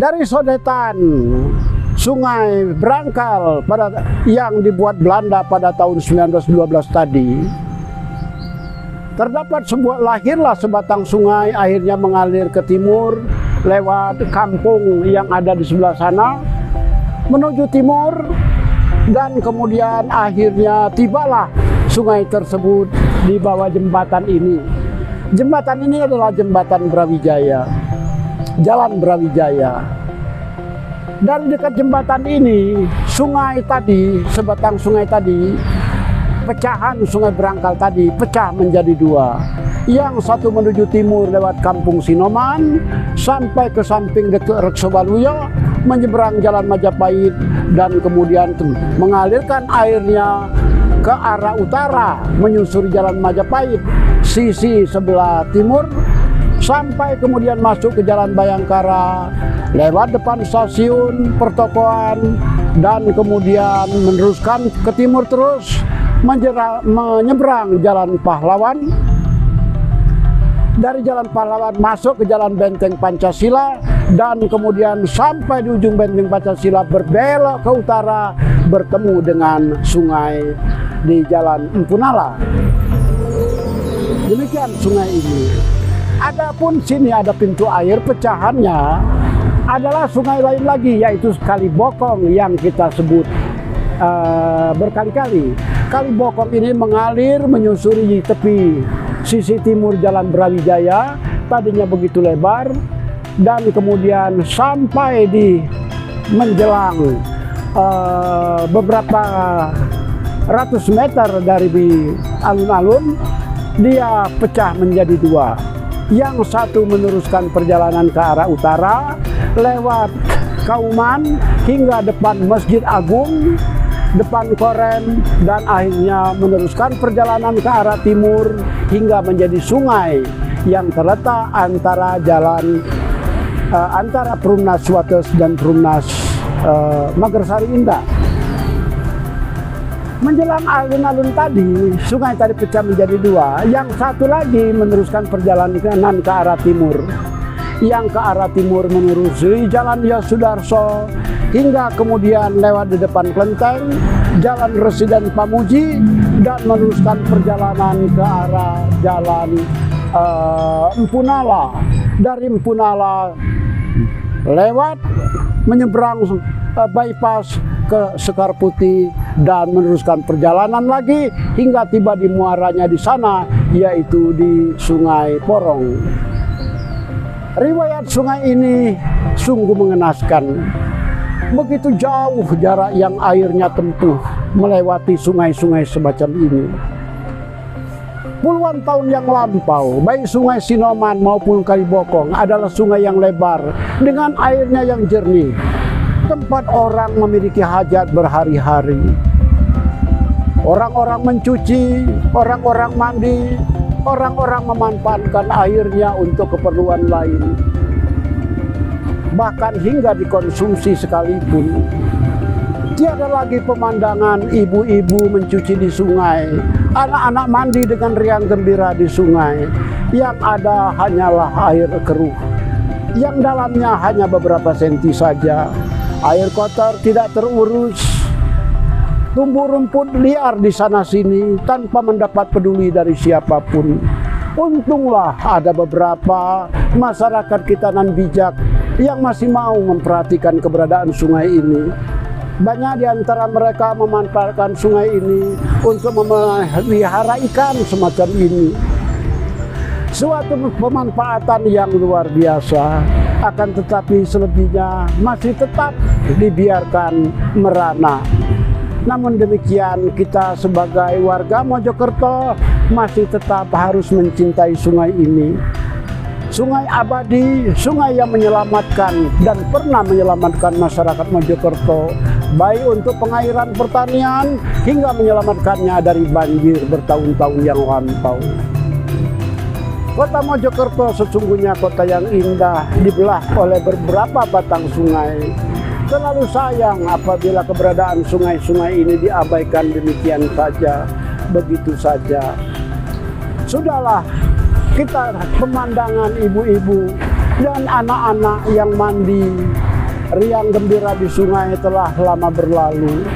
Dari sodetan Sungai Brangkal yang dibuat Belanda pada tahun 1912 tadi, lahirlah sebatang sungai, akhirnya mengalir ke timur lewat kampung yang ada di sebelah sana menuju timur, dan kemudian akhirnya tibalah sungai tersebut di bawah jembatan ini. Jembatan ini adalah jembatan Brawijaya, Jalan Brawijaya. Dari dekat jembatan ini, sungai tadi, sebatang sungai tadi, pecahan Sungai Brangkal tadi pecah menjadi dua. Yang satu menuju timur lewat Kampung Sinoman sampai ke samping Reksobaluyo, menyeberang Jalan Majapahit, dan kemudian mengalirkan airnya ke arah utara menyusuri Jalan Majapahit sisi sebelah timur, sampai kemudian masuk ke Jalan Bayangkara lewat depan stasiun pertokoan, dan kemudian meneruskan ke timur terus menyeberang Jalan Pahlawan. Dari Jalan Pahlawan masuk ke Jalan Benteng Pancasila, dan kemudian sampai di ujung Benteng Pancasila berbelok ke utara bertemu dengan sungai di Jalan Empunala. Demikian sungai ini. Adapun sini ada pintu air, pecahannya adalah sungai lain lagi, yaitu Kali Bokong yang kita sebut berkali-kali. Kali Bokong ini mengalir menyusuri tepi sisi timur Jalan Brawijaya, tadinya begitu lebar, dan kemudian sampai di menjelang beberapa ratus meter dari alun-alun, dia pecah menjadi dua. Yang satu meneruskan perjalanan ke arah utara lewat Kauman hingga depan Masjid Agung, depan Korem, dan akhirnya meneruskan perjalanan ke arah timur hingga menjadi sungai yang terletak antara antara Perumnas Wates dan Perumnas Magersari Indah. Menjelang alun-alun tadi, sungai tadi pecah menjadi dua. Yang satu lagi meneruskan perjalanan ke arah timur. Yang ke arah timur menelusuri Jalan Yosudarso hingga kemudian lewat di depan Klenteng, Jalan Residen Pamuji, dan meneruskan perjalanan ke arah Jalan Empunala. Dari Empunala lewat menyeberang bypass ke Sekar Putih, dan meneruskan perjalanan lagi hingga tiba di muaranya di sana, yaitu di Sungai Porong. Riwayat sungai ini sungguh mengenaskan. Begitu jauh jarak yang airnya tempuh melewati sungai-sungai semacam ini. Puluhan tahun yang lampau, baik Sungai Sinoman maupun Kali Bokong adalah sungai yang lebar dengan airnya yang jernih, tempat orang memiliki hajat berhari-hari. Orang-orang mencuci, orang-orang mandi, orang-orang memanfaatkan airnya untuk keperluan lain. Bahkan hingga dikonsumsi sekalipun. Tiada lagi pemandangan ibu-ibu mencuci di sungai, anak-anak mandi dengan riang gembira di sungai. Yang ada hanyalah air keruh, yang dalamnya hanya beberapa senti saja. Air kotor tidak terurus, tumbuh rumput liar di sana-sini tanpa mendapat peduli dari siapapun. Untunglah ada beberapa masyarakat kita nan bijak yang masih mau memperhatikan keberadaan sungai ini. Banyak di antara mereka memanfaatkan sungai ini untuk memelihara ikan semacam ini. Suatu pemanfaatan yang luar biasa, akan tetapi selebihnya masih tetap dibiarkan merana. Namun demikian, kita sebagai warga Mojokerto masih tetap harus mencintai sungai ini. Sungai abadi, sungai yang menyelamatkan dan pernah menyelamatkan masyarakat Mojokerto, baik untuk pengairan pertanian hingga menyelamatkannya dari banjir bertahun-tahun yang lampau. Kota Mojokerto sesungguhnya kota yang indah, dibelah oleh beberapa batang sungai. Terlalu sayang apabila keberadaan sungai-sungai ini diabaikan demikian saja, begitu saja. Sudahlah, kita pemandangan ibu-ibu dan anak-anak yang mandi riang gembira di sungai telah lama berlalu.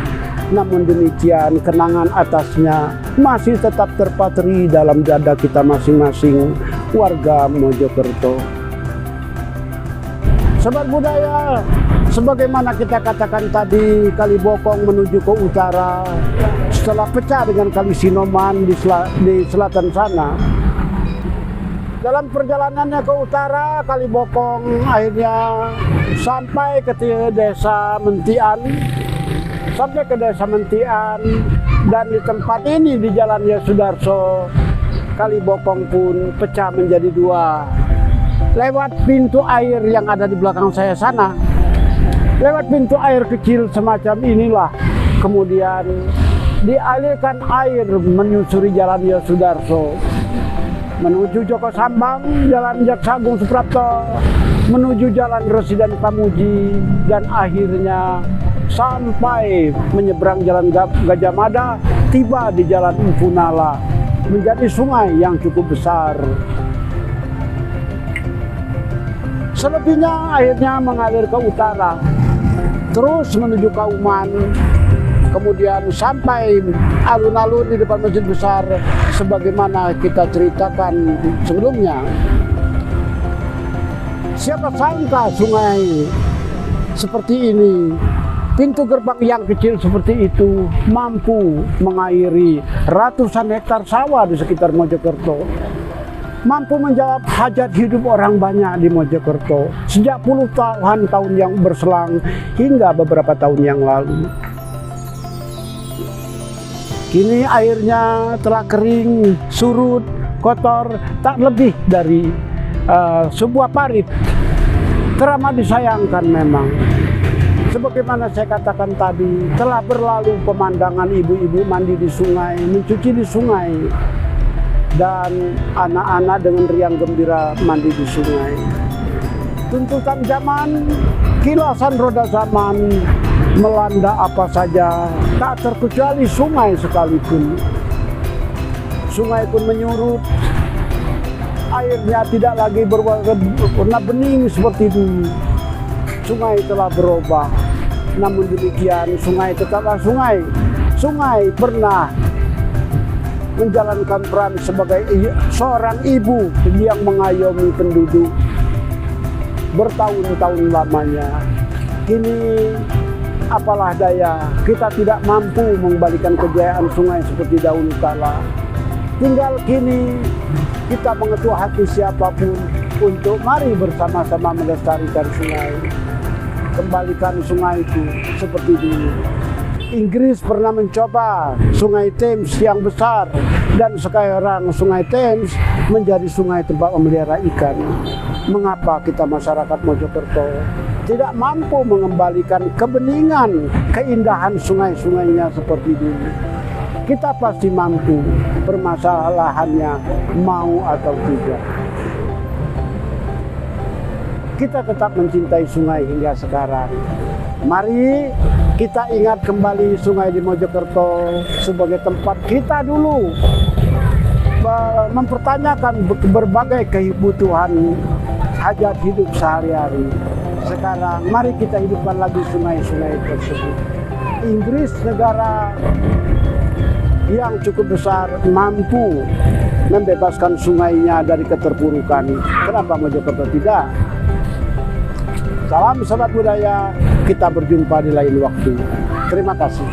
Namun demikian kenangan atasnya masih tetap terpatri dalam dada kita masing-masing warga Mojokerto. Sobat budaya, sebagaimana kita katakan tadi, Kali Bokong menuju ke utara setelah pecah dengan Kali Sinoman di selatan sana. Dalam perjalanannya ke utara, Kali Bokong akhirnya sampai ke desa Mentian. Sampai ke desa Mentian, dan di tempat ini di Jalan Yosudarso, Kali Bokong pun pecah menjadi dua. Lewat pintu air yang ada di belakang saya sana, lewat pintu air kecil semacam inilah, kemudian dialirkan air menyusuri Jalan Yosudarso, menuju Joko Sambang, Jalan Jaksa Agung Suprapto, menuju Jalan Residen Pamuji, dan akhirnya sampai menyeberang Jalan Gajah Mada, tiba di Jalan Empunala, menjadi sungai yang cukup besar. Selebihnya akhirnya mengalir ke utara, terus menuju Kauman, kemudian sampai alun-alun di depan Masjid Besar sebagaimana kita ceritakan sebelumnya. Siapa sangka sungai seperti ini, pintu gerbang yang kecil seperti itu mampu mengairi ratusan hektar sawah di sekitar Mojokerto, mampu menjawab hajat hidup orang banyak di Mojokerto sejak puluhan tahun yang berselang hingga beberapa tahun yang lalu. Kini airnya telah kering, surut, kotor, tak lebih dari sebuah parit. Teramat disayangkan memang. Sebagaimana saya katakan tadi, telah berlalu pemandangan ibu-ibu mandi di sungai, mencuci di sungai, dan anak-anak dengan riang gembira mandi di sungai. Tuntutan zaman, kilasan roda zaman melanda apa saja, tak terkecuali sungai sekalipun. Sungai pun menyurut, airnya tidak lagi berwarna bening seperti dulu. Sungai telah berubah, namun demikian sungai tetaplah sungai. Sungai pernah menjalankan peran sebagai seorang ibu yang mengayomi penduduk bertahun-tahun lamanya. Kini apalah daya, kita tidak mampu mengembalikan kejayaan sungai seperti dahulu kala. Tinggal kini kita mengetuk hati siapapun untuk mari bersama-sama melestarikan sungai. Kembalikan sungai itu seperti dulu. Inggris pernah mencoba sungai Thames yang besar, dan sekarang sungai Thames menjadi sungai tempat memelihara ikan. Mengapa kita masyarakat Mojokerto tidak mampu mengembalikan kebeningan, keindahan sungai-sungainya seperti dulu? Kita pasti mampu, permasalahannya mau atau tidak. Kita tetap mencintai sungai hingga sekarang. Mari kita ingat kembali sungai di Mojokerto sebagai tempat kita dulu mempertanyakan berbagai kebutuhan hajat hidup sehari-hari. Sekarang mari kita hidupkan lagi sungai-sungai tersebut. Inggris, negara yang cukup besar, mampu membebaskan sungainya dari keterpurukan. Kenapa Mojokerto tidak? Salam sobat budaya, kita berjumpa di lain waktu. Terima kasih.